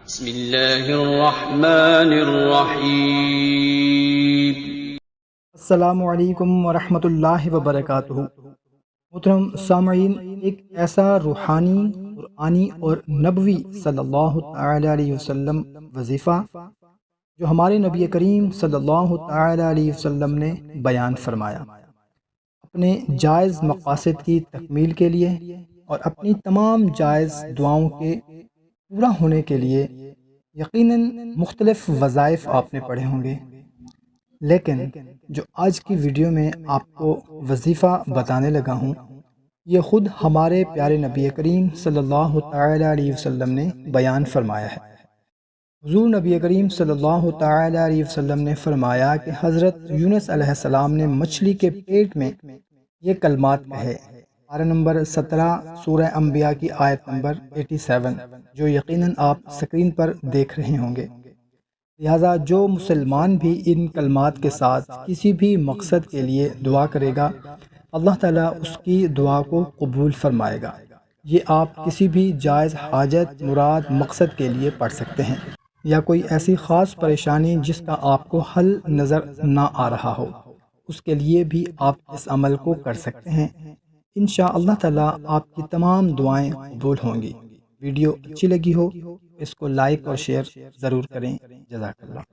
بسم اللہ الرحمن الرحیم۔ السلام علیکم ورحمۃ اللہ وبرکاتہ۔ محترم سامعین، ایک ایسا روحانی، قرآنی اور نبوی صلی اللہ تعالی علیہ وسلم وظیفہ جو ہمارے نبی کریم صلی اللہ تعالی علیہ وسلم نے بیان فرمایا، اپنے جائز مقاصد کی تکمیل کے لیے اور اپنی تمام جائز دعاؤں کے پورا ہونے کے لیے یقیناً مختلف وظائف آپ نے پڑھے ہوں گے، لیکن جو آج کی ویڈیو میں آپ کو وظیفہ بتانے لگا ہوں، یہ خود ہمارے پیارے نبی کریم صلی اللہ تعالی علیہ وسلم نے بیان فرمایا ہے۔ حضور نبی کریم صلی اللہ تعالی علیہ وسلم نے فرمایا کہ حضرت یونس علیہ السلام نے مچھلی کے پیٹ میں یہ کلمات کہے، پارہ نمبر 17 سورہ انبیاء کی آیت نمبر 87، جو یقیناً آپ سکرین پر دیکھ رہے ہوں گے۔ لہٰذا جو مسلمان بھی ان کلمات کے ساتھ کسی بھی مقصد کے لیے دعا کرے گا، اللہ تعالیٰ اس کی دعا کو قبول فرمائے گا۔ یہ آپ کسی بھی جائز حاجت، مراد، مقصد کے لیے پڑھ سکتے ہیں، یا کوئی ایسی خاص پریشانی جس کا آپ کو حل نظر نہ آ رہا ہو، اس کے لیے بھی آپ اس عمل کو کر سکتے ہیں۔ انشاءاللہ تعالیٰ آپ کی تمام دعائیں قبول ہوں گی۔ ویڈیو اچھی لگی ہو اس کو لائک اور شیئر ضرور کریں۔ جزاک اللہ۔